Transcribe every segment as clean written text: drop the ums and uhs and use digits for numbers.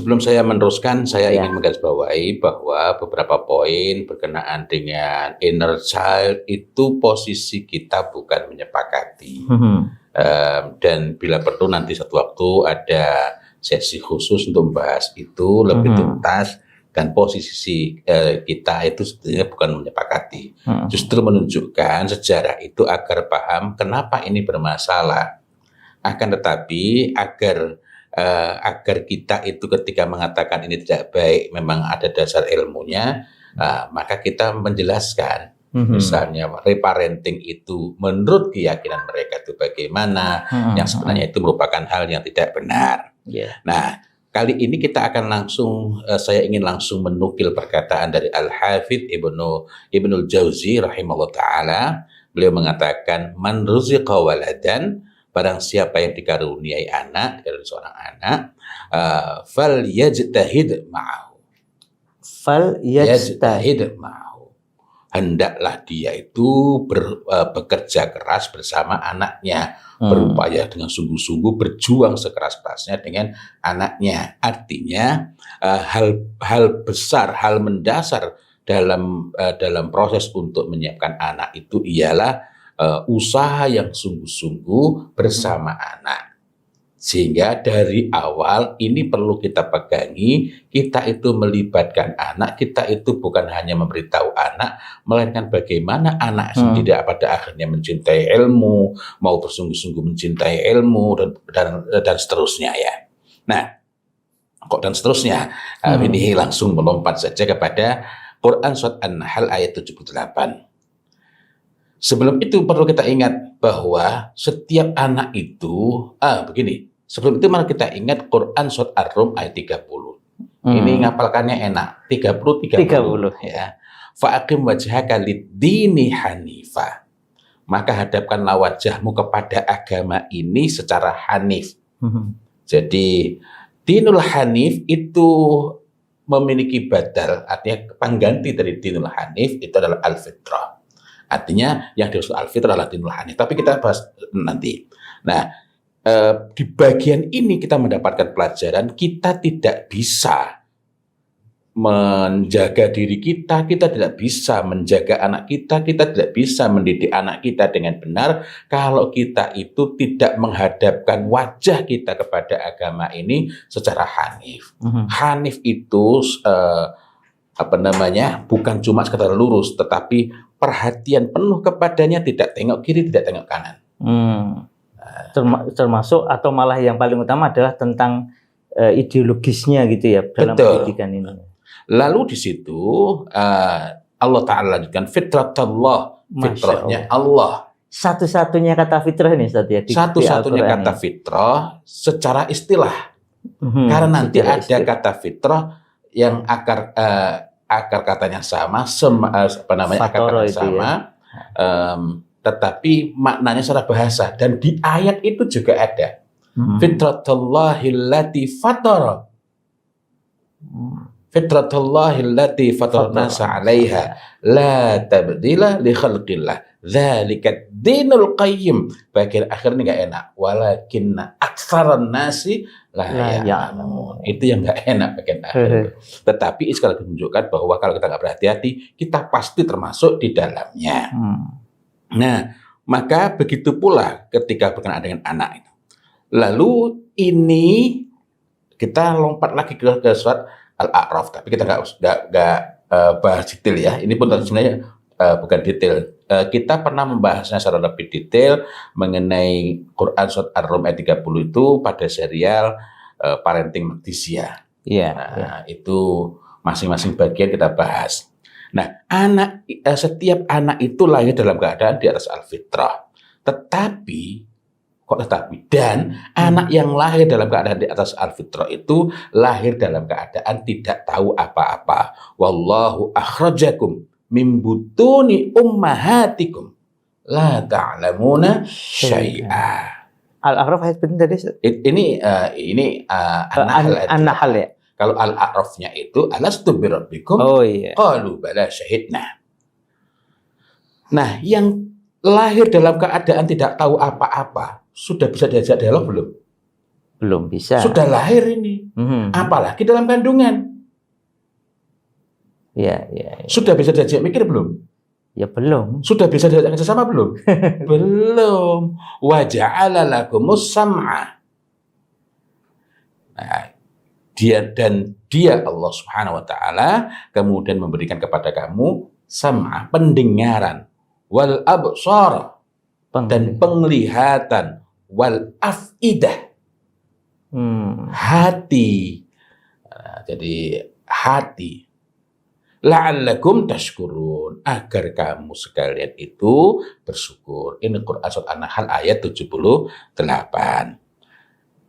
sebelum saya meneruskan, saya Ya. ingin menggarisbawahi bahwa beberapa poin berkenaan dengan inner child itu posisi kita bukan menyepakati. Dan bila perlu nanti satu waktu ada sesi khusus untuk membahas itu lebih tuntas, dan posisi kita itu sebenarnya bukan menyepakati. Justru menunjukkan sejarah itu agar paham kenapa ini bermasalah. Akan tetapi agar kita itu ketika mengatakan ini tidak baik memang ada dasar ilmunya, maka kita menjelaskan. Misalnya reparenting itu menurut keyakinan mereka itu bagaimana, yang sebenarnya itu merupakan hal yang tidak benar. Nah, kali ini kita akan saya ingin langsung menukil perkataan dari Al-Hafidz Ibnul Jauzi rahimahullah ta'ala. Beliau mengatakan, man ruziqa waladan, barang siapa yang dikaruniai anak, dari seorang anak, fal yajtahid ma'ahu. Hendaklah dia itu bekerja keras bersama anaknya, berupaya dengan sungguh-sungguh, berjuang sekeras-kerasnya dengan anaknya. Artinya hal besar, hal mendasar dalam proses untuk menyiapkan anak itu ialah usaha yang sungguh-sungguh bersama anak. Sehingga dari awal ini perlu kita pegangi, kita itu melibatkan anak, kita itu bukan hanya memberitahu anak, melainkan bagaimana anak sendiri pada akhirnya mencintai ilmu, mau bersungguh-sungguh mencintai ilmu, dan seterusnya ya. Nah, kok dan seterusnya, ini langsung melompat saja kepada Quran Surat An-Nahl ayat 78. Sebelum itu perlu kita ingat bahwa setiap anak itu, begini, sebelum itu mari kita ingat Quran Surat Ar-Rum ayat 30. Ini ngapalkannya enak, 30 ya. Fa'aqim wajhaka lid-dini hanifa. Maka hadapkanlah wajahmu kepada agama ini secara hanif. Jadi dinul hanif itu memiliki badal, artinya pengganti dari dinul hanif itu adalah al-fitrah. Artinya yang dimaksud al-fitrah adalah dinul hanif. Tapi kita bahas nanti. Nah, di bagian ini kita mendapatkan pelajaran kita tidak bisa menjaga diri kita tidak bisa menjaga anak kita tidak bisa mendidik anak kita dengan benar kalau kita itu tidak menghadapkan wajah kita kepada agama ini secara hanif. Hanif itu bukan cuma sekedar lurus, tetapi perhatian penuh kepadanya, tidak tengok kiri, tidak tengok kanan. Termasuk atau malah yang paling utama adalah tentang ideologisnya gitu ya dalam pendidikan ini. Lalu di situ Allah Ta'ala lanjutkan fitratallah, fitrahnya Allah. Satu-satunya kata fitrah ini Ustaz ya. Satu-satunya kata fitrah secara istilah. Karena nanti ada kata fitrah yang akar katanya sama, akar katanya sama, tetapi maknanya secara bahasa. Dan di ayat itu juga ada fitratullahillati fatara. Fitratullahillati fatarnasa 'alaiha la tabdila li khalqillah dzalikat dinul qayyim. Bagian akhir ini enggak enak, walakinna aktsaran nasi la ya'lamun. Itu yang enggak enak bagian akhir. Tetapi sekali lagi menunjukkan bahwa kalau kita enggak berhati-hati, kita pasti termasuk di dalamnya. Nah, maka begitu pula ketika berkenaan dengan anak itu. Lalu ini kita lompat lagi ke surat Al-A'raf, tapi kita nggak bahas detail ya. Ini pun sebenarnya bukan detail. Kita pernah membahasnya secara lebih detail mengenai Quran Surat Ar-Rum ayat 30 itu pada serial Parenting Magnesia. Itu masing-masing bagian kita bahas. Nah, setiap anak itu lahir dalam keadaan di atas al-fitrah. Dan anak yang lahir dalam keadaan di atas al-fitrah itu lahir dalam keadaan tidak tahu apa-apa. Wallahu akhrajakum min butuni ummahatikum la ta'lamuna syai'a. Al-A'raf ayat berapa tadi? Ini An-Nahl ya. Kalau Al-A'rafnya itu alastu birabbikum qalu bala syahidna. Nah, yang lahir dalam keadaan tidak tahu apa-apa sudah bisa diajak dialog belum? Belum bisa. Sudah lahir ini. Apalagi dalam kandungan. Ya. Sudah bisa diajak mikir belum? Ya belum. Sudah bisa diajak kerjasama belum? Belum. Wa ja'ala lakumus sam'a. Nah, dia Allah Subhanahu wa taala kemudian memberikan kepada kamu sam'a, pendengaran, wal absar, dan penglihatan, wal afidah, hati. Nah, jadi hati. La'allakum tashkurun, agar kamu sekalian itu bersyukur. Ini Quran surat An-Nahl ayat 78.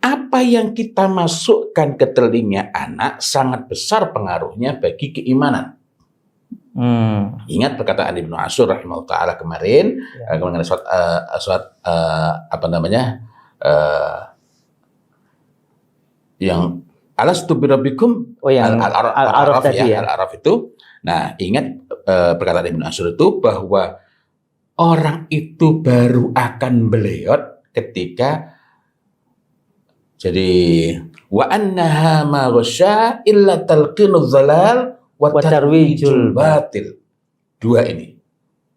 Apa yang kita masukkan ke telinga anak sangat besar pengaruhnya bagi keimanan. Ingat perkataan Ibnu Ashur rahimahullah taala kemarin mengenai surat yang alastu birabbikum, yang Al-A'raf tadi ya. Al-A'raf itu. Nah, ingat perkataan Ibnu Ashur itu bahwa orang itu baru akan beleot ketika jadi wa annaha ma ghasya illa talqinuz zalal wa tarwijul batil. Dua ini.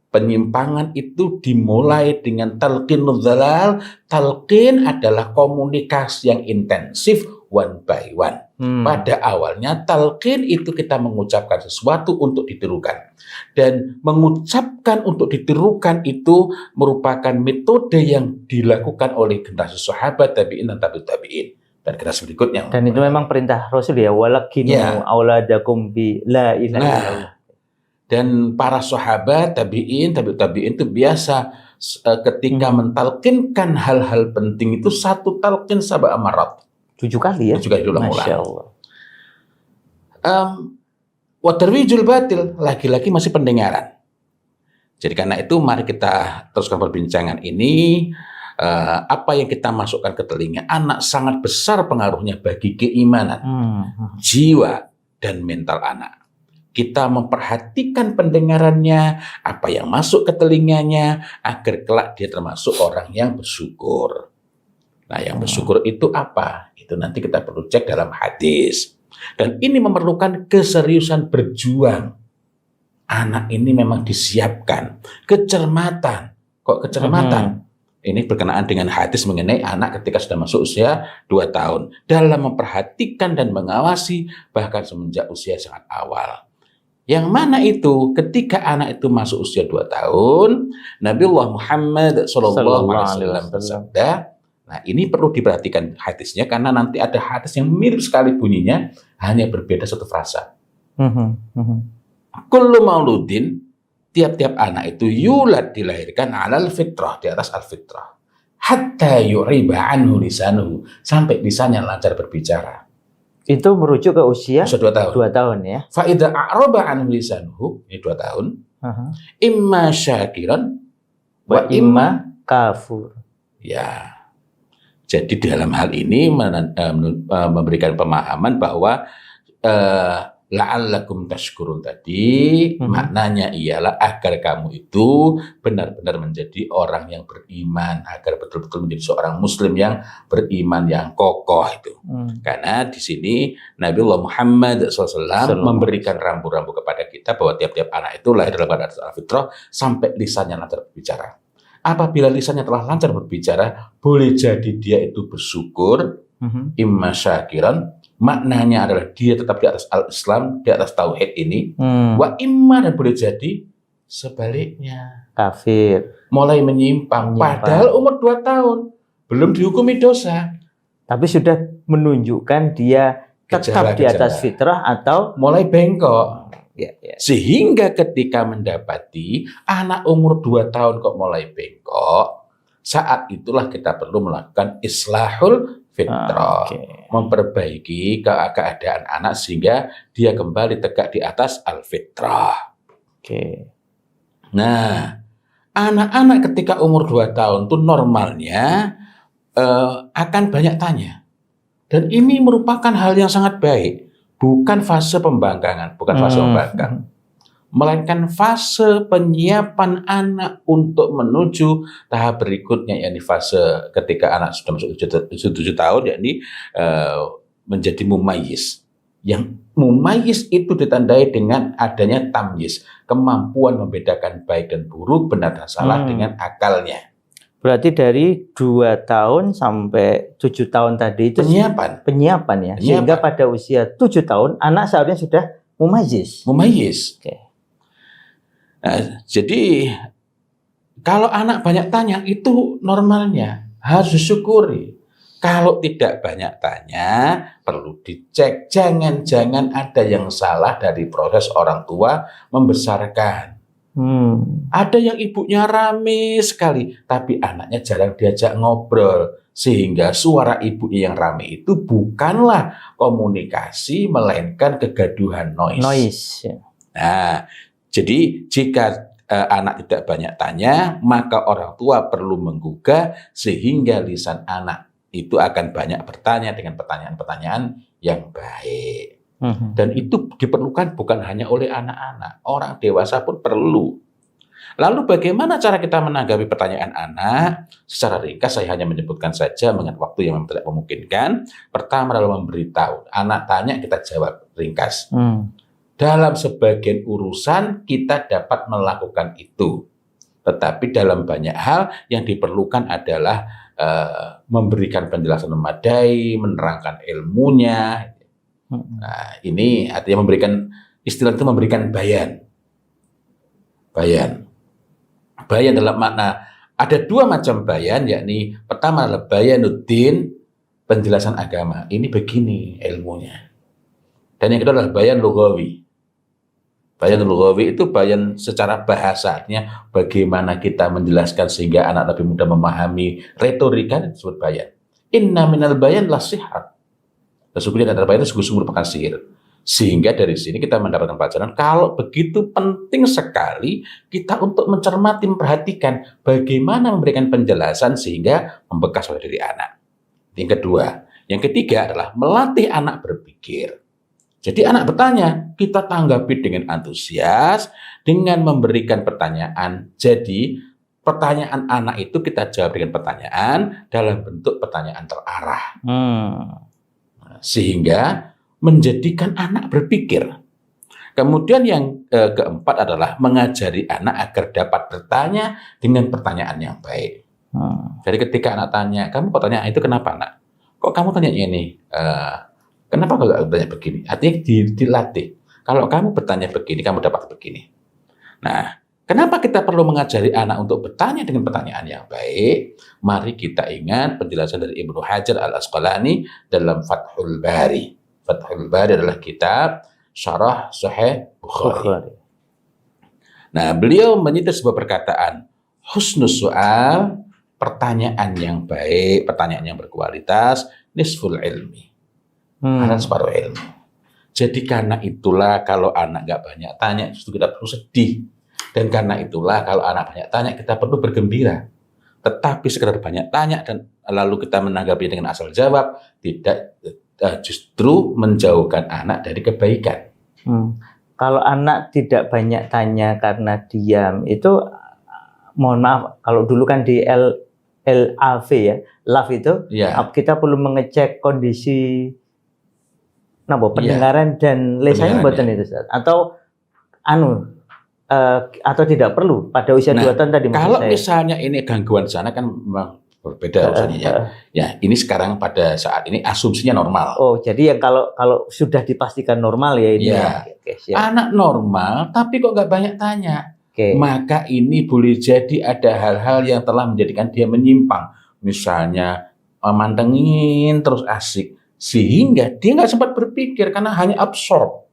Penyimpangan itu dimulai dengan talqinuz zalal. Talqin adalah komunikasi yang intensif one by one. Pada awalnya talqin itu kita mengucapkan sesuatu untuk ditirukan. Dan mengucapkan untuk ditirukan itu merupakan metode yang dilakukan oleh generasi sahabat, tabi'in dan tabi'in. Dan generasi berikutnya. Dan itu memang perintah Rasul ya, walakinu auladakum bi la ilaha illallah. Dan para sahabat, tabi'in itu biasa ketika mentalkinkan hal-hal penting itu satu talqin sab'a marat. 7 kali ya? 7 kali diulang-ulang. Masya Allah. Wa tarwijul batil, lagi-lagi masih pendengaran. Jadi karena itu mari kita teruskan perbincangan ini. Apa yang kita masukkan ke telinga anak sangat besar pengaruhnya bagi keimanan, jiwa, dan mental anak. Kita memperhatikan pendengarannya, apa yang masuk ke telinganya, agar kelak dia termasuk orang yang bersyukur. Nah, yang bersyukur itu apa? Itu nanti kita perlu cek dalam hadis. Dan ini memerlukan keseriusan berjuang. Anak ini memang disiapkan. Kecermatan. Kok kecermatan? Ini berkenaan dengan hadis mengenai anak ketika sudah masuk usia 2 tahun. Dalam memperhatikan dan mengawasi bahkan semenjak usia sangat awal. Yang mana itu? Ketika anak itu masuk usia 2 tahun, Nabiullah Muhammad SAW bersabda, nah ini perlu diperhatikan hadisnya karena nanti ada hadis yang mirip sekali bunyinya, hanya berbeda satu frasa. Kullu mauludin, tiap-tiap anak itu yulad dilahirkan alal fitrah, di atas al-fitrah. Hatta yuriba anhu lisanuhu, sampai lisannya lancar berbicara. Itu merujuk ke usia 2 tahun. 2 tahun ya. Fa idza a'raba anhu lisanuhu, ini 2 tahun. Imma syakiran wa imma kafur. Ya. Jadi dalam hal ini memberikan pemahaman bahwa la'allakum tashkurun tadi maknanya ialah agar kamu itu benar-benar menjadi orang yang beriman, agar betul-betul menjadi seorang muslim yang beriman yang kokoh itu. Karena di sini Nabiullah Muhammad SAW memberikan rambu-rambu kepada kita bahwa tiap-tiap anak itu lahir dalam keadaan al-fitrah sampai lisannya lancar berbicara. Apabila lisannya telah lancar berbicara, boleh jadi dia itu bersyukur, imma syakiran, maknanya adalah dia tetap di atas al-Islam, di atas tauhid ini, wa imma, dan boleh jadi sebaliknya, kafir, mulai menyimpang. Padahal umur 2 tahun, belum dihukumi dosa, tapi sudah menunjukkan dia tetap di atas fitrah atau mulai bengkok. Ya. Sehingga ketika mendapati anak umur 2 tahun kok mulai bengkok, saat itulah kita perlu melakukan islahul fitrah, memperbaiki keadaan anak sehingga dia kembali tegak di atas al-fitrah. Nah, anak-anak ketika umur 2 tahun itu normalnya akan banyak tanya. Dan ini merupakan hal yang sangat baik. Bukan fase pembangkangan, bukan fase pembangkang. melainkan fase penyiapan anak untuk menuju tahap berikutnya, yakni fase ketika anak sudah masuk 7 tahun, yakni menjadi mumayyiz. Yang mumayyiz itu ditandai dengan adanya tamyiz, kemampuan membedakan baik dan buruk, benar dan salah dengan akalnya. Berarti dari 2 tahun sampai 7 tahun tadi itu penyiapan ya. Sehingga pada usia 7 tahun anak seharusnya sudah mumayyiz. Oke. Nah, jadi kalau anak banyak tanya itu normalnya harus disyukuri. Kalau tidak banyak tanya perlu dicek. Jangan-jangan ada yang salah dari proses orang tua membesarkan. Ada yang ibunya rame sekali, tapi anaknya jarang diajak ngobrol. Sehingga suara ibunya yang rame itu bukanlah komunikasi, melainkan kegaduhan, noise. Nah, jadi jika anak tidak banyak tanya, maka orang tua perlu menggugah sehingga lisan anak itu akan banyak bertanya dengan pertanyaan-pertanyaan yang baik. Dan itu diperlukan bukan hanya oleh anak-anak, orang dewasa pun perlu. Lalu bagaimana cara kita menanggapi pertanyaan anak? Secara ringkas saya hanya menyebutkan saja mengingat waktu yang tidak memungkinkan. Pertama adalah memberitahu. Anak tanya, kita jawab ringkas. Dalam sebagian urusan kita dapat melakukan itu. Tetapi dalam banyak hal yang diperlukan adalah memberikan penjelasan memadai, menerangkan ilmunya. Nah, ini artinya memberikan, istilah itu memberikan bayan. Bayan dalam makna ada 2 macam bayan, yakni pertama adalah bayanuddin, penjelasan agama. Ini begini ilmunya. Dan yang kedua adalah bayan lughawi. Bayan lughawi itu bayan secara bahasa, artinya bagaimana kita menjelaskan sehingga anak lebih mudah memahami retorika, disebut bayan. Inna minal bayan la sihar. Sesungguhnya antara bayan itu sungguh-sungguh merupakan sihir. Sehingga dari sini kita mendapatkan pelajaran kalau begitu penting sekali kita untuk mencermati, memperhatikan bagaimana memberikan penjelasan sehingga membekas pada diri anak. Yang kedua, yang ketiga adalah melatih anak berpikir. Jadi anak bertanya, kita tanggapi dengan antusias, dengan memberikan pertanyaan. Jadi pertanyaan anak itu kita jawab dengan pertanyaan dalam bentuk pertanyaan terarah. Sehingga menjadikan anak berpikir. Kemudian yang keempat adalah mengajari anak agar dapat bertanya dengan pertanyaan yang baik. Jadi ketika anak tanya, kamu kok tanya itu kenapa, nak? Kok kamu tanya ini? Kenapa kok gak bertanya begini? Artinya dilatih. Kalau kamu bertanya begini, kamu dapat begini. Nah, kenapa kita perlu mengajari anak untuk bertanya dengan pertanyaan yang baik? Mari kita ingat penjelasan dari Ibnu Hajar Al-Asqalani dalam Fathul Bari. Fathul Bari adalah kitab syarah Sahih Bukhari. Nah, beliau menyitir sebuah perkataan, husnus su'al, pertanyaan yang baik, pertanyaan yang berkualitas, nisful ilmi. Karena separuh ilmu. Jadi karena itulah kalau anak nggak banyak tanya, justru kita perlu sedih. Dan karena itulah kalau anak banyak tanya, kita perlu bergembira. Tetapi sekedar banyak tanya dan lalu kita menanggapi dengan asal jawab, tidak, justru menjauhkan anak dari kebaikan. Kalau anak tidak banyak tanya karena diam, itu mohon maaf, kalau dulu kan di LAV ya, LAV itu kita perlu mengecek kondisi pendengaran dan lisannya buatan itu, atau atau tidak perlu pada usia 2 tahun tadi. Kalau misalnya ini gangguan sana kan memang berbeda urusannya ya. Ini sekarang pada saat ini asumsinya normal. Oh, jadi yang kalau sudah dipastikan normal ya ini. Anak normal tapi kok nggak banyak tanya. Maka ini boleh jadi ada hal-hal yang telah menjadikan dia menyimpang. Misalnya mantengin terus asik sehingga dia nggak sempat berpikir karena hanya absorb.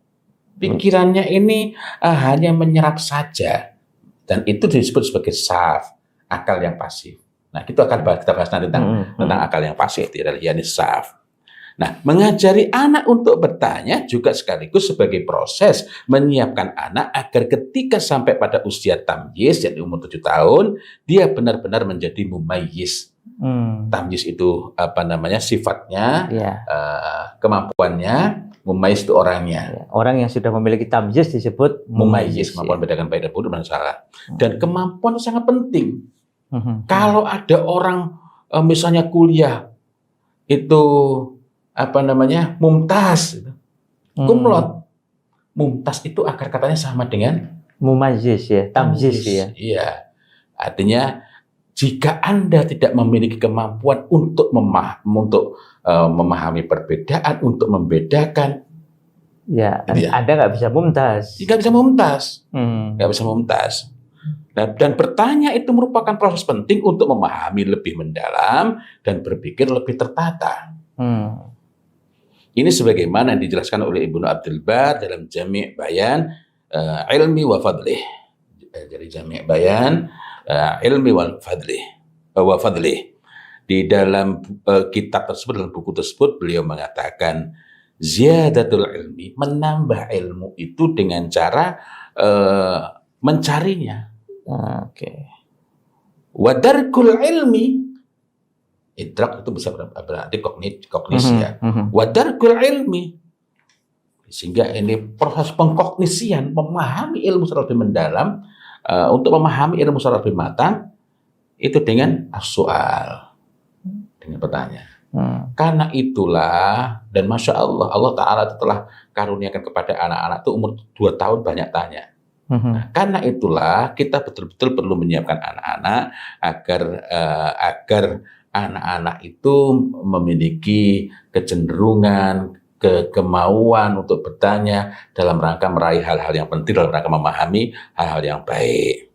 Pikirannya ini hanya menyerap saja. Dan itu disebut sebagai saf, akal yang pasif. Nah, kita bahas nanti tentang akal yang pasif, yakni saf. Nah, mengajari anak untuk bertanya juga sekaligus sebagai proses menyiapkan anak agar ketika sampai pada usia tamyiz, yakni umur 7 tahun, dia benar-benar menjadi mumayyiz. Tamyiz itu sifatnya, kemampuannya Mumayyiz itu orangnya. Ya, orang yang sudah memiliki tamyiz disebut mumayyiz. Kemampuan membedakan baik dan buruk dan salah. Dan kemampuan itu sangat penting. Kalau ada orang misalnya kuliah itu mumtaz, kumlot. Mumtaz itu akar katanya sama dengan mumayyiz ya, tamyiz ya. Iya. Artinya jika Anda tidak memiliki kemampuan untuk memahami perbedaan, untuk membedakan, ya, Anda nggak bisa mumtaz. Nggak bisa mumtaz. Nggak bisa mumtaz. Dan bertanya itu merupakan proses penting untuk memahami lebih mendalam dan berpikir lebih tertata. Ini sebagaimana dijelaskan oleh Ibnu Abdul Bar dalam Jami' Bayan Ilmi wa Fadlih. Dari Jami' Bayan Ilmi wa Fadlih. Di dalam kitab tersebut, dalam buku tersebut, beliau mengatakan ziyadatul ilmi, menambah ilmu itu dengan cara mencarinya. Wadarkul ilmi, idrak itu bisa berarti kognisi ya. Wadarkul ilmi, sehingga ini proses pengkognisian, memahami ilmu secara lebih mendalam. Untuk memahami ilmu secara lebih matang itu dengan as-soal, dengan bertanya. Karena itulah, dan Masya Allah, Allah Ta'ala telah karuniakan kepada anak-anak itu umur 2 tahun banyak tanya. Karena itulah kita betul-betul perlu menyiapkan anak-anak agar anak-anak itu memiliki kecenderungan, kemauan untuk bertanya dalam rangka meraih hal-hal yang penting, dalam rangka memahami hal-hal yang baik.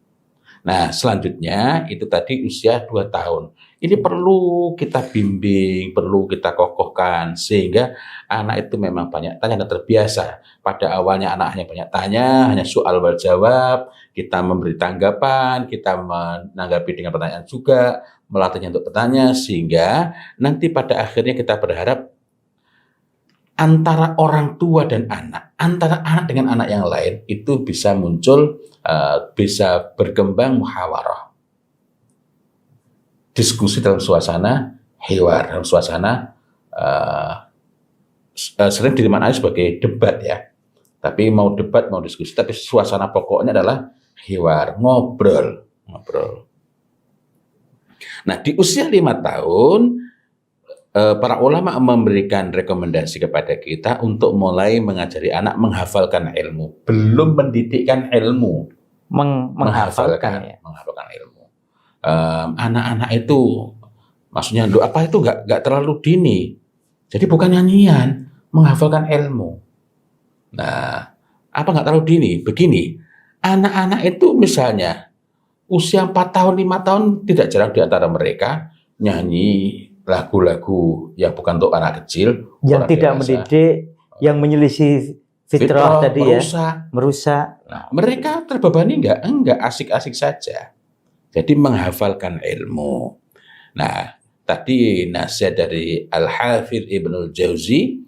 Nah, selanjutnya itu tadi usia 2 tahun. Ini perlu kita bimbing, perlu kita kokohkan sehingga anak itu memang banyak tanya dan terbiasa. Pada awalnya anak hanya banyak tanya, hanya soal wal jawab, kita memberi tanggapan, kita menanggapi dengan pertanyaan juga, melatihnya untuk bertanya, sehingga nanti pada akhirnya kita berharap antara orang tua dan anak, antara anak dengan anak yang lain itu bisa muncul, bisa berkembang muhawarah, diskusi dalam suasana hiwar, dalam suasana sering dimaknai sebagai debat ya. Tapi mau debat, mau diskusi, tapi suasana pokoknya adalah hiwar, ngobrol. Nah, di usia 5 tahun para ulama memberikan rekomendasi kepada kita untuk mulai mengajari anak menghafalkan ilmu, belum mendidikkan ilmu, menghafalkan ilmu. Anak-anak itu, maksudnya apa itu nggak terlalu dini, jadi bukan nyanyian, menghafalkan ilmu. Nah, apa nggak terlalu dini? Begini, anak-anak itu misalnya usia 4 tahun, 5 tahun tidak jarang di antara mereka nyanyi lagu-lagu yang bukan untuk anak kecil, yang tidak mendidik, yang menyelisih fitrah tadi merusak. Nah, mereka terbebani enggak, asik-asik saja. Jadi menghafalkan ilmu. Nah, tadi nasihat dari Al-Hafidz Ibnul Jauzi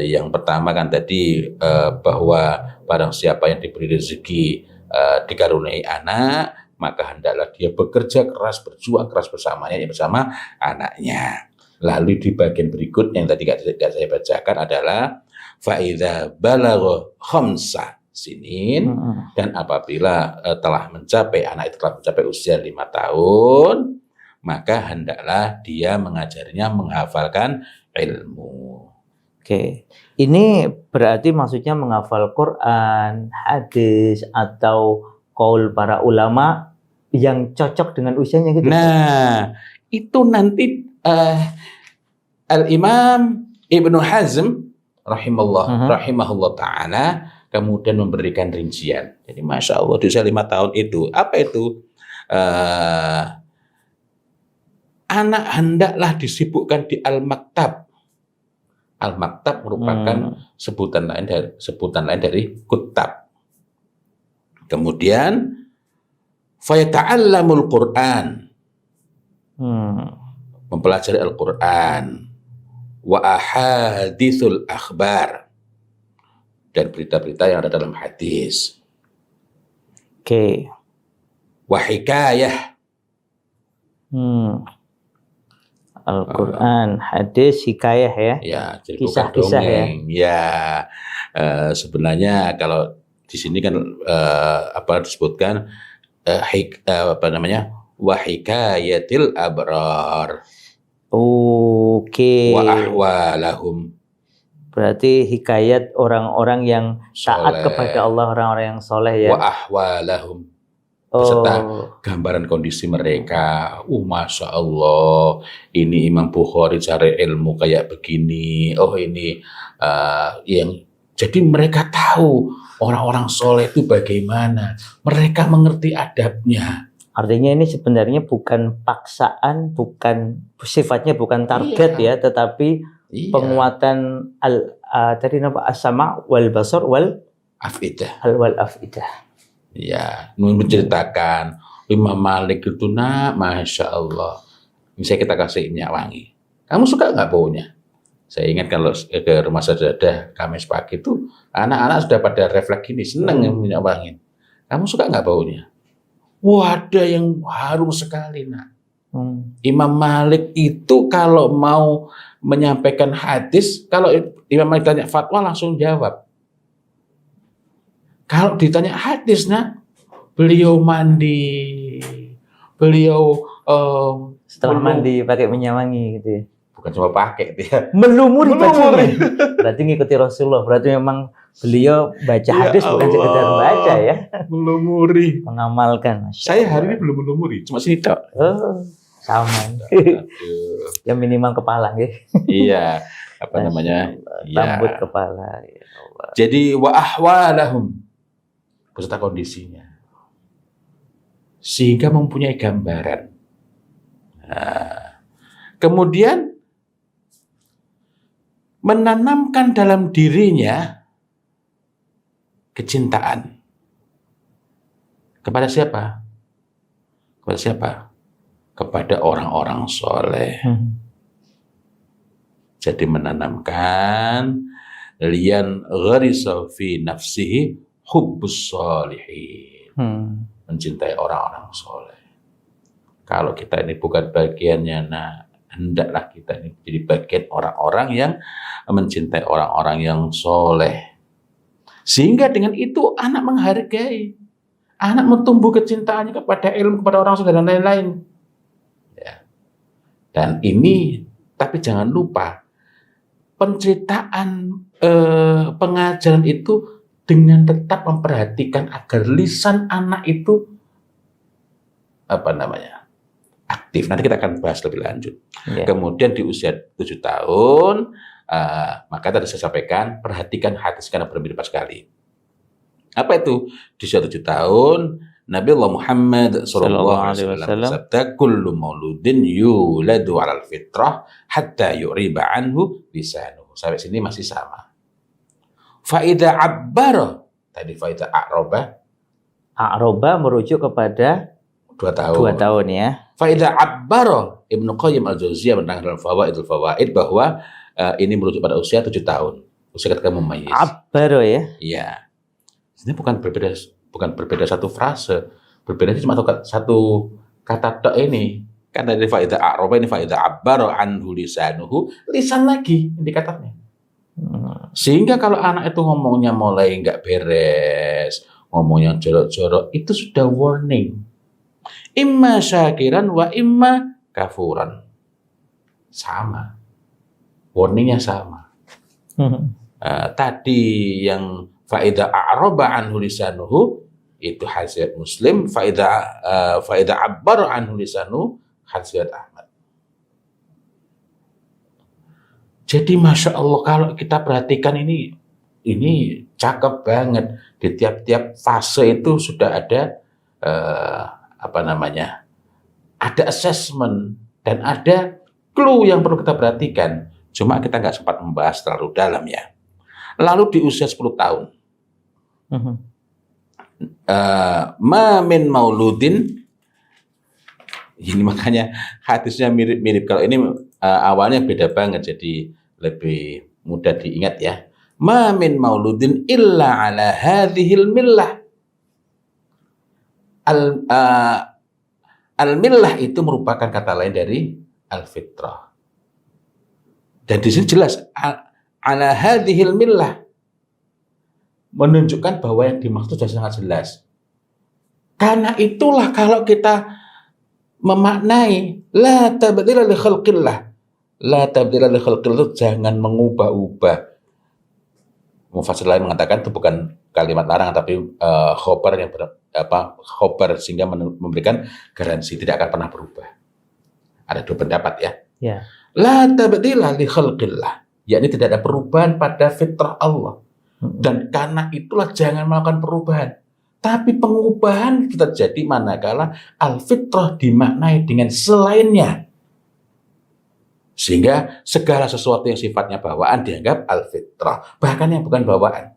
yang pertama kan tadi bahwa barang siapa yang diberi rezeki dikaruniai anak, maka hendaklah dia bekerja keras, berjuang keras bersamanya bersama anaknya. Lalu di bagian berikut yang tadi saya bacakan adalah faidza balagha khamsa sinin, dan apabila anak itu telah mencapai usia 5 tahun, maka hendaklah dia mengajarinya menghafalkan ilmu. Oke, ini berarti maksudnya menghafal Quran, hadis, atau qaul para ulama yang cocok dengan usianya gitu. Nah, itu nanti Al-Imam Ibnu Hazm rahimahullah ta'ala kemudian memberikan rincian. Jadi Masya Allah di usia 5 tahun itu, apa itu? Anak hendaklah disibukkan di al-maktab. Al-maktab merupakan sebutan lain dari kutab. Kemudian fayata'allamul Qur'an, mempelajari Al-Qur'an, wa ahaditsul akhbar, dan berita-berita yang ada dalam hadis. Oke. Wa hikayah, Al-Quran, hadis, hikayah ya. Ya, jadi Kisah-kisah ya. Ya, sebenarnya kalau di sini kan disebutkan wahikayatil abrar. Oke. Wa ahwalahum. Berarti hikayat orang-orang yang taat kepada Allah, orang-orang yang soleh ya. Wa ahwalahum. Beserta gambaran kondisi mereka. Masya Allah, ini Imam Bukhari cari ilmu kayak begini. Oh ini yang jadi mereka tahu orang-orang soleh itu bagaimana. Mereka mengerti adabnya. Artinya ini sebenarnya bukan paksaan, sifatnya bukan target ya, tetapi penguatan tadi as-sama wal basar wal afidah. Wal afidah. Ya, menceritakan Imam Malik itu Masya Allah. Misalnya kita kasih minyak wangi. Kamu suka nggak baunya? Saya ingat kalau ke rumah sajadah Kamis pagi itu anak-anak sudah pada refleks gini, seneng minyak wangi. Kamu suka nggak baunya? Wah, ada yang harum sekali, nak. Imam Malik itu kalau mau menyampaikan hadis, kalau Imam Malik tanya fatwa langsung jawab. Kalau ditanya hadis, nak, beliau mandi, beliau setelah mandi pakai minyak wangi gitu ya. Bukan cuma pakai dia. Melumuri. Berarti ngikuti Rasulullah. Berarti memang beliau baca hadis bukan sekedar baca ya. Melumuri. Mengamalkan. Saya hari ini belum melumuri, cuma sini tok. Sama. Ya minimal kepala ya. Iya, apa namanya? Rambut kepala. Ya Allah. Jadi wa ahwalahum, beserta kondisinya. Sehingga mempunyai gambaran. Nah, kemudian menanamkan dalam dirinya kecintaan kepada siapa? Kepada siapa? Kepada orang-orang soleh. Jadi menanamkan lian gharisa fi nafsihi hubbus solihin. Mencintai orang-orang soleh. Kalau kita ini bukan bagiannya, hendaklah kita ini jadi bagian orang-orang yang mencintai orang-orang yang soleh. Sehingga dengan itu anak menghargai, anak menumbuh kecintaannya kepada ilmu, kepada orang soleh dan lain-lain. Ya. Dan ini, tapi jangan lupa, penceritaan pengajaran itu dengan tetap memperhatikan agar lisan anak itu aktif. Nanti kita akan bahas lebih lanjut. Kemudian di usia 7 tahun, maka tadi saya sampaikan, perhatikan hadis karena berbeda sekali. Apa itu? Di usia 7 tahun, Nabi Allah Muhammad SAW bersabda, kullu mauludin yuladu alal fitrah hatta yuriba anhu lisanuhu. Sampai sini masih sama. Fa'idha abbara, tadi fa'idha a'roba merujuk kepada 2 tahun. 2 tahun ya. Fa'idha abbara, Ibnu Qayyim al-Jauziyah menerangkan dalam Fawaid bahwa ini merujuk pada usia 7 tahun. Usia ketika memayyiz. Abbara ya? Iya. Ini bukan berbeda satu frase. Berbeda cuma satu kata tok ini. Kan dari fa'idha a'roba ini fa'idha abbara anhu lisanuhu, lisan lagi indikatornya. Sehingga kalau anak itu ngomongnya mulai nggak beres, ngomongnya jorok-jorok, itu sudah warning. Imma syakiran wa imma kafuran. Sama. Warningnya sama. Tadi yang fa'idha a'roba anhu lisanuhu, itu hadis Muslim, fa'idha abbar anhu lisanuhu, hadis Ahmad. Jadi Masya Allah, kalau kita perhatikan ini cakep banget. Di tiap-tiap fase itu sudah ada ada assessment dan ada clue yang perlu kita perhatikan. Cuma kita nggak sempat membahas terlalu dalam ya. Lalu di usia 10 tahun, ma min mauludin, ini makanya hadisnya mirip-mirip. Kalau ini awalnya beda banget, jadi lebih mudah diingat ya. Ma min mauludin illa ala hadhil millah. Al-millah itu merupakan kata lain dari al-fitrah. Dan di sini jelas ala hadhil millah, menunjukkan bahwa yang dimaksud sudah sangat jelas. Karena itulah kalau kita memaknai la tabdila li khalqillah, la tabdila li khalqillah, jangan mengubah-ubah. Mufassir lain mengatakan itu bukan kalimat larangan, tapi khobar yang khobar sehingga memberikan garansi tidak akan pernah berubah. Ada dua pendapat ya. Ya. La tabdila li khalqillah, yakni tidak ada perubahan pada fitrah Allah. Dan karena itulah jangan melakukan perubahan. Tapi pengubahan terjadi manakala al-fitrah dimaknai dengan selainnya. Sehingga segala sesuatu yang sifatnya bawaan dianggap al-fitrah. Bahkan yang bukan bawaan.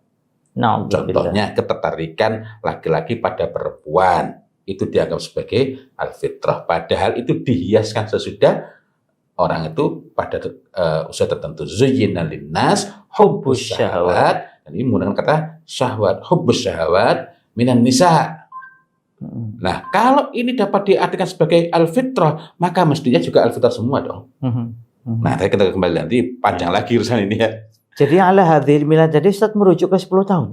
Contohnya ketertarikan laki-laki pada perempuan. Itu dianggap sebagai al-fitrah. Padahal itu dihiaskan sesudah orang itu pada usia tertentu. Zuyyina linnas hubbus syahwat. Dan ini menggunakan kata syahwat. Hubbus syahwat minan nisa. Nah, kalau ini dapat diartikan sebagai al-fitrah, maka mestinya juga al-fitrah semua dong. Nah, kita kembali nanti panjang lagi urusan ini ya. Jadi ala hadhil millah, jadi Ustaz merujuk ke 10 tahun.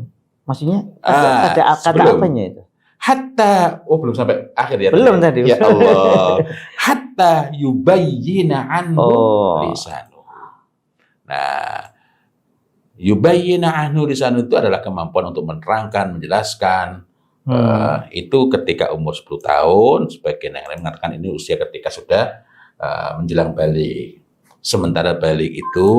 Maksudnya ada kata apanya itu? Hatta, belum sampai akhir ya. Belum tadi. Ya Allah. Hatta yubayyina anhu lisanu. Nah, yubayyina anhu lisanu itu adalah kemampuan untuk menerangkan, menjelaskan. Itu ketika umur 10 tahun, sebagian yang lain mengatakan ini usia ketika sudah menjelang balik. Sementara balik itu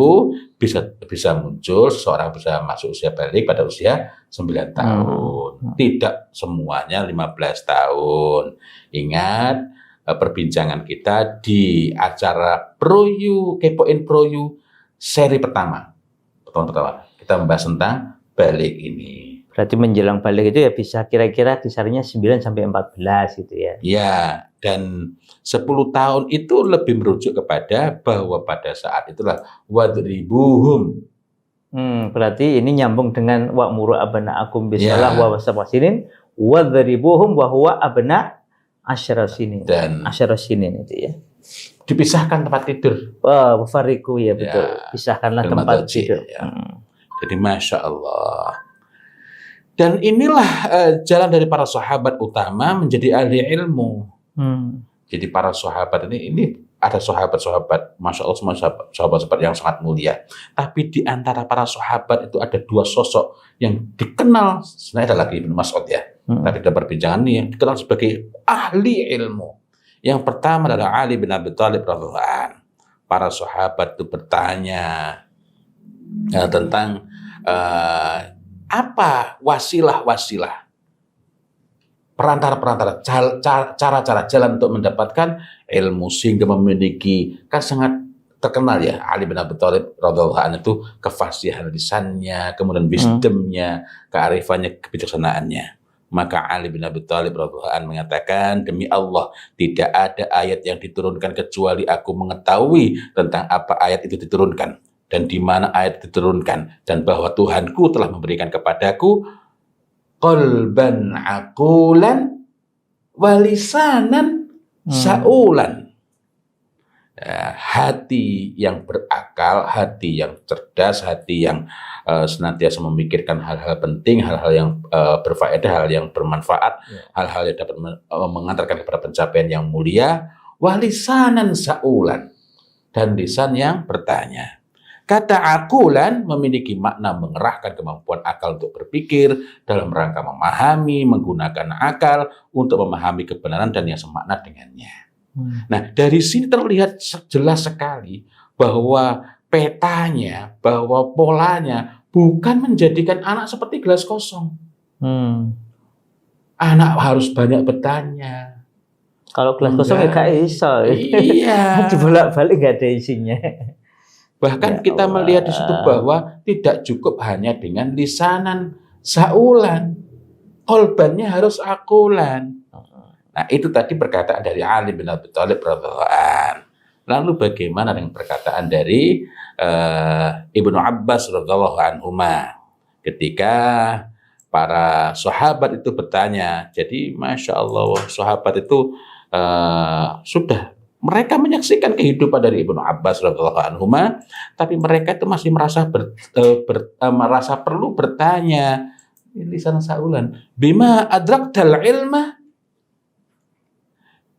bisa muncul, seseorang bisa masuk usia balik pada usia 9 tahun. Tidak semuanya 15 tahun. Ingat, perbincangan kita di acara Proyu, Kepoin Proyu seri pertama. Pertama kita membahas tentang balik ini. Berarti menjelang balik itu ya bisa kira-kira kisarannya 9 sampai 14 gitu ya. Ya, dan 10 tahun itu lebih merujuk kepada bahwa pada saat itulah wadribuhum. Berarti ini nyambung dengan wa'muru abna'akum bisalah wa wasabasinin wadribuhum wa huwa abna asyarasinin. Dan asyarasinin itu ya. Dipisahkan tempat tidur. Fariku ya betul. Pisahkanlah tempat tidur. Ya. Jadi Masya Allah. Dan inilah jalan dari para sahabat utama menjadi ahli ilmu. Jadi para sahabat ini ada sahabat-sahabat, Masya Allah, semua sahabat-sahabat yang sangat mulia. Tapi di antara para sahabat itu ada dua sosok yang dikenal, sebenarnya ada lagi Ibnu Mas'ud ya. Tapi dalam perbincangan ini yang dikenal sebagai ahli ilmu. Yang pertama adalah Ali bin Abi Thalib radhiyallahu anhu. Para sahabat itu bertanya tentang apa wasilah-wasilah, perantara-perantara, cara-cara jalan untuk mendapatkan ilmu sehingga memiliki, kan sangat terkenal ya Ali bin Abi Thalib radhiyallahu anhu itu kefasihan lisannya, kemudian wisdomnya, kearifannya, kebijaksanaannya. Maka Ali bin Abi Thalib radhiyallahu anhu mengatakan, demi Allah tidak ada ayat yang diturunkan kecuali aku mengetahui tentang apa ayat itu diturunkan dan di mana ayat diturunkan, dan bahwa Tuhanku telah memberikan kepadaku qalban aqulan walisanan saulan. Hati yang berakal, hati yang cerdas, hati yang senantiasa memikirkan hal-hal penting, hal-hal yang berfaedah, hal yang bermanfaat, hal-hal yang dapat mengantarkan kepada pencapaian yang mulia, walisanan saulan, dan lisan yang bertanya. Kata akulan memiliki makna mengerahkan kemampuan akal untuk berpikir dalam rangka memahami, menggunakan akal untuk memahami kebenaran dan yang semakna dengannya. Nah, dari sini terlihat jelas sekali bahwa petanya, bahwa polanya bukan menjadikan anak seperti gelas kosong. Anak harus banyak bertanya. Kalau gelas kosong ya gak iso. Iya. Dibolak-balik gak ada isinya. Bahkan kita melihat di situ bahwa tidak cukup hanya dengan lisanan saulan, kolbannya harus akulan. Nah, itu tadi perkataan dari Ali bin Abi Thalib radhiyallahu anhu. Lalu bagaimana dengan perkataan dari Ibnu Abbas radhiyallahu anhuma ketika para sahabat itu bertanya. Jadi Masya Allah, sahabat itu sudah Mereka menyaksikan kehidupan dari Ibnu Abbas radhiyallahu anhuma, tapi mereka itu masih merasa perlu bertanya. Lisan saulan, bima adraktal ilma,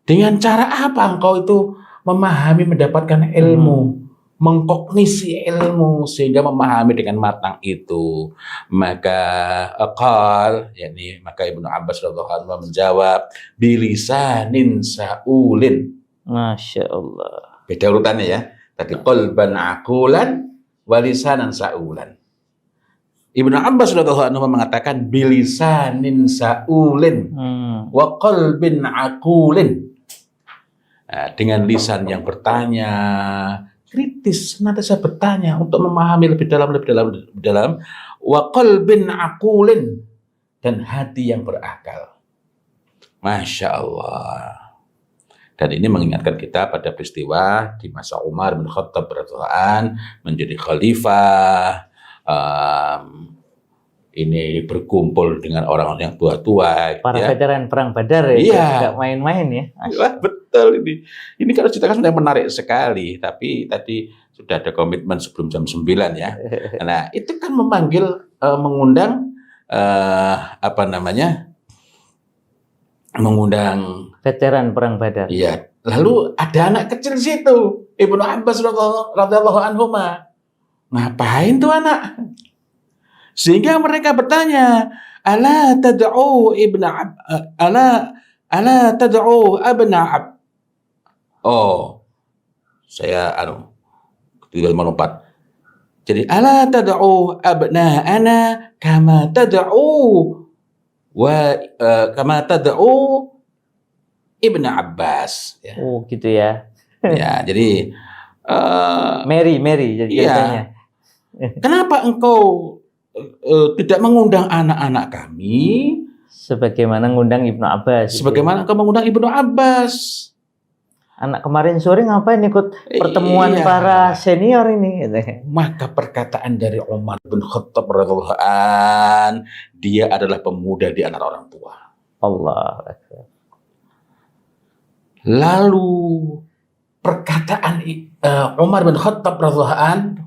dengan cara apa engkau itu memahami, mendapatkan ilmu, mengkognisi ilmu sehingga memahami dengan matang itu. Maka maka Ibnu Abbas radhiyallahu anhu menjawab, bilisanin saulin. Masya Allah. Beda urutannya ya. Tadi qalban aqulan walisanan saulan. Ibnu Abbas radhiyallahu anhu mengatakan bilisanin saulin wa qalbin aqulin. Nah, dengan lisan yang bertanya, kritis, senantiasa bertanya untuk memahami lebih dalam, wa qalbin aqulin, dan hati yang berakal. Masya Allah. Dan ini mengingatkan kita pada peristiwa di masa Umar bin Khattab radhiyallahu anhu menjadi khalifah. Ini berkumpul dengan orang-orang yang tua-tua. Para veteran perang Badar ya, nggak main-main ya. Wah, betul ini. Ini kalau ceritakan sudah menarik sekali. Tapi tadi sudah ada komitmen sebelum jam 9 ya. Nah, itu kan mengundang mengundang veteran perang Badar. Iya. Lalu ada anak kecil situ, Ibnu Abbas radhiyallahu anhu. Ngapain tuh anak? Sehingga mereka bertanya, ala tad'u abna ab. Oh, saya tidak melompat. Jadi ala tad'u abna'ana kama tad'u Ibnu Abbas. Ya. Oh, gitu ya. Ya, jadi Mary jadi katanya. Kenapa engkau tidak mengundang anak-anak kami sebagaimana ngundang Ibnu Abbas? Sebagaimana engkau mengundang Ibnu Abbas. Anak kemarin sore ngapain ikut pertemuan para senior ini? Maka perkataan dari Umar bin Khattab radhiyallahu anhu, dia adalah pemuda di antara orang tua. Allah. Lalu perkataan Umar bin Khattab radhiyallahu anhu,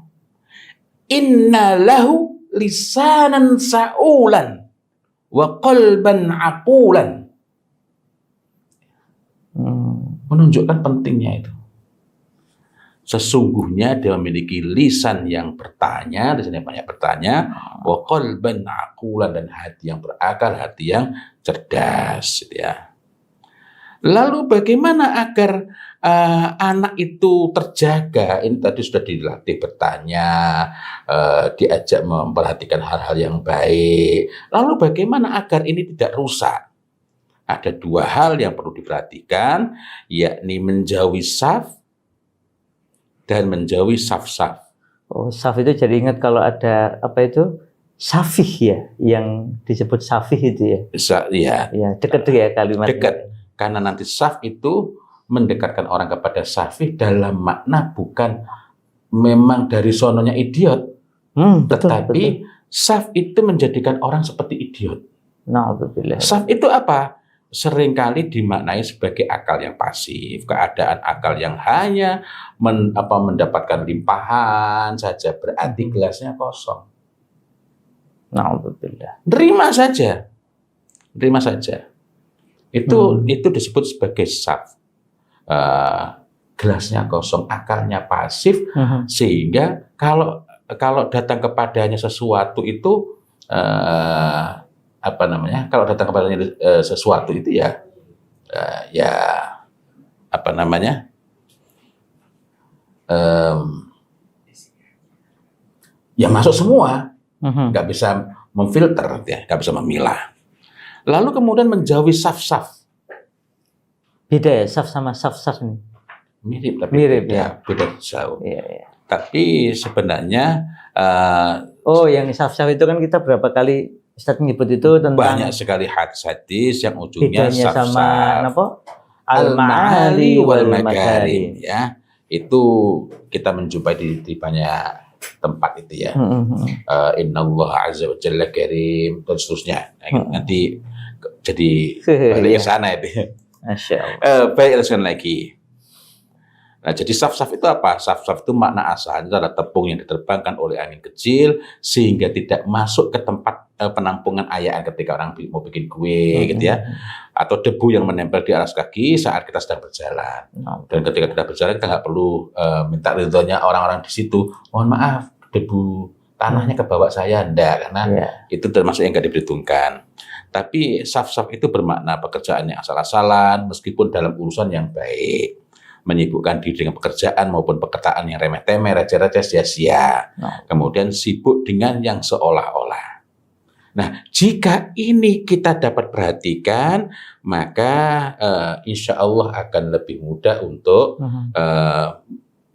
inna lahu lisanan saulan wa qalban aqulan. Menunjukkan pentingnya itu. Sesungguhnya dia memiliki lisan yang bertanya, lisan yang banyak bertanya, wa qalban aqulan, dan hati yang berakal, hati yang cerdas, gitu ya. Lalu bagaimana agar anak itu terjaga? Ini tadi sudah dilatih bertanya, diajak memperhatikan hal-hal yang baik. Lalu bagaimana agar ini tidak rusak? Ada dua hal yang perlu diperhatikan, yakni menjauhi saf dan menjauhi saf-saf. Oh, saf itu jadi ingat kalau ada apa itu? Safih ya, yang disebut safih itu ya. Ya, dekat ya kalimatnya. Dekat. Karena nanti saf itu mendekatkan orang kepada safih dalam makna bukan memang dari sononya idiot, tetapi saf itu menjadikan orang seperti idiot. Saf itu apa? Seringkali dimaknai sebagai akal yang pasif, keadaan akal yang hanya mendapatkan limpahan saja, berarti gelasnya kosong. Terima saja. Itu disebut sebagai saf. Gelasnya kosong, akalnya pasif, sehingga kalau datang kepadanya sesuatu itu kalau datang kepadanya sesuatu itu ya masuk semua, nggak bisa memfilter, ya, nggak bisa memilah. Lalu kemudian menjauhi saf-saf. Beda ya, saf sama saf-saf ini? Mirip, tapi ya? Beda jauh. Iya. Tapi sebenarnya yang saf-saf itu kan kita berapa kali Ustaz menyebut itu tentang banyak sekali hadis-hadis yang ujungnya bedanya saf-saf. sama apa? Al-ma'ali wal makarim, ya. Itu kita menjumpai di banyak tempat itu ya. Innallaha azza wa jalla karim, dan seterusnya. Nanti jadi balik ke sana itu. Masya Allah. Balik ke sana lagi. Nah, jadi saf-saf itu apa? Saf-saf itu makna asalnya adalah tepung yang diterbangkan oleh angin kecil sehingga tidak masuk ke tempat penampungan ayaan ketika orang mau bikin kue gitu ya. Atau debu yang menempel di alas kaki saat kita sedang berjalan. Dan ketika kita berjalan kita nggak perlu minta ridhonya orang-orang di situ. Mohon maaf, debu tanahnya ke bawah saya, enggak, karena itu termasuk yang nggak diperhitungkan. Tapi saf-saf itu bermakna pekerjaan yang asal-asalan meskipun dalam urusan yang baik. Menyibukkan diri dengan pekerjaan maupun pekerjaan yang remeh-temeh, receh-receh, sia-sia. Kemudian sibuk dengan yang seolah-olah. Nah, jika ini kita dapat perhatikan, maka insya Allah akan lebih mudah untuk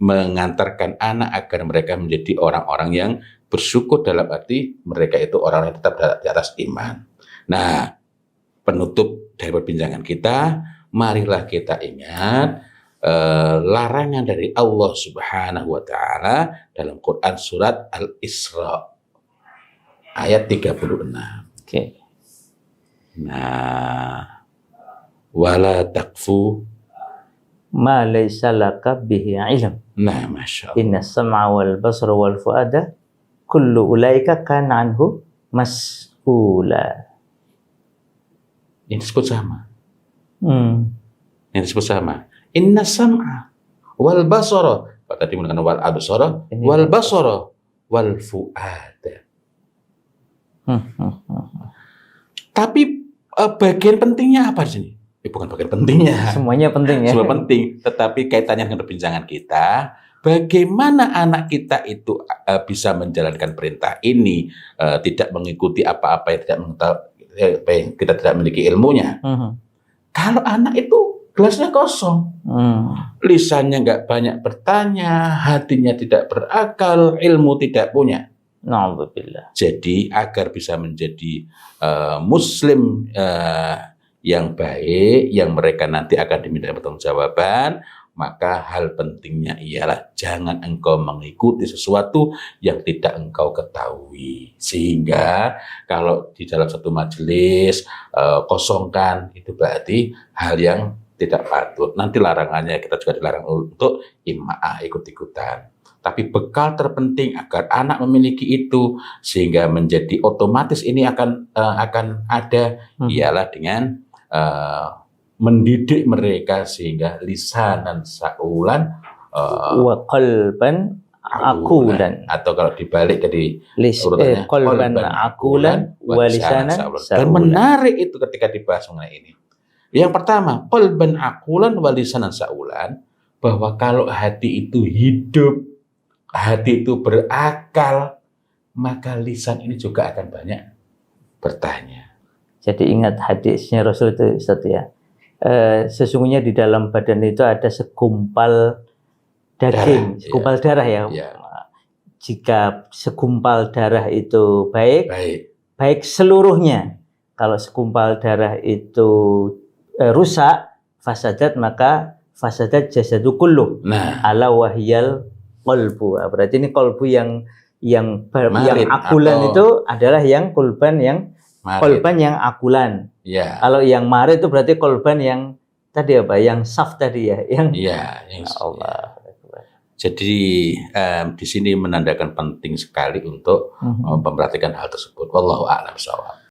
mengantarkan anak agar mereka menjadi orang-orang yang bersyukur, dalam arti mereka itu orang yang tetap di atas iman. Nah, penutup dari perbincangan kita, marilah kita ingat larangan dari Allah Subhanahu wa taala dalam Quran surat Al-Isra ayat 36. Oke. Nah, wala taqfu ma laysa laka bihi ilm. Nah, masya Allah. Inna sam'a wal basra wal fuada kullu ulaika kana anhu mas'ula. Ini disebut sama. Ini disebut sama. Inna sam'a wal basara, tadi menggunakan wal absara, wal basara wal fuada. Tapi bagian pentingnya apa di sini? Bukan bagian pentingnya. Semuanya penting ya. Semua penting, tetapi kaitannya dengan perbincangan kita, bagaimana anak kita itu bisa menjalankan perintah ini, tidak mengikuti apa-apa yang tidak mengetahui, kita tidak memiliki ilmunya. Kalau anak itu gelasnya kosong, lisannya nggak banyak bertanya, hatinya tidak berakal, ilmu tidak punya. Na'udzubillah. Jadi agar bisa menjadi Muslim yang baik, yang mereka nanti akan diminta pertanggungjawaban, maka hal pentingnya ialah jangan engkau mengikuti sesuatu yang tidak engkau ketahui. Sehingga kalau di dalam satu majelis kosongkan, itu berarti hal yang tidak patut. Nanti larangannya kita juga dilarang untuk ima'ah, ikut-ikutan. Tapi bekal terpenting agar anak memiliki itu sehingga menjadi otomatis ini akan ada ialah dengan mendidik mereka sehingga lisanan saulan wa qalban akulan, atau kalau dibalik dari qalban akulan wa lisanan saulan. Dan menarik itu ketika dibahas mengenai ini. Yang pertama, qalban akulan wa lisanan saulan, bahwa kalau hati itu hidup, hati itu berakal, maka lisan ini juga akan banyak bertanya. Jadi ingat hadisnya Rasul itu, Ustaz ya. Sesungguhnya di dalam badan itu ada segumpal daging, segumpal darah ya. Jika segumpal darah itu baik seluruhnya. Kalau segumpal darah itu rusak, fasadat, maka fasadat jasadu kullu. Ala wahyal qalbu. Berarti ini qalbu yang akulan itu adalah yang kulban yang akulan. Kalau yang marit itu berarti kolban yang tadi apa? Yang saf tadi ya, yang Allah. Jadi di sini menandakan penting sekali untuk memperhatikan hal tersebut. Wallahu a'lam bishawab.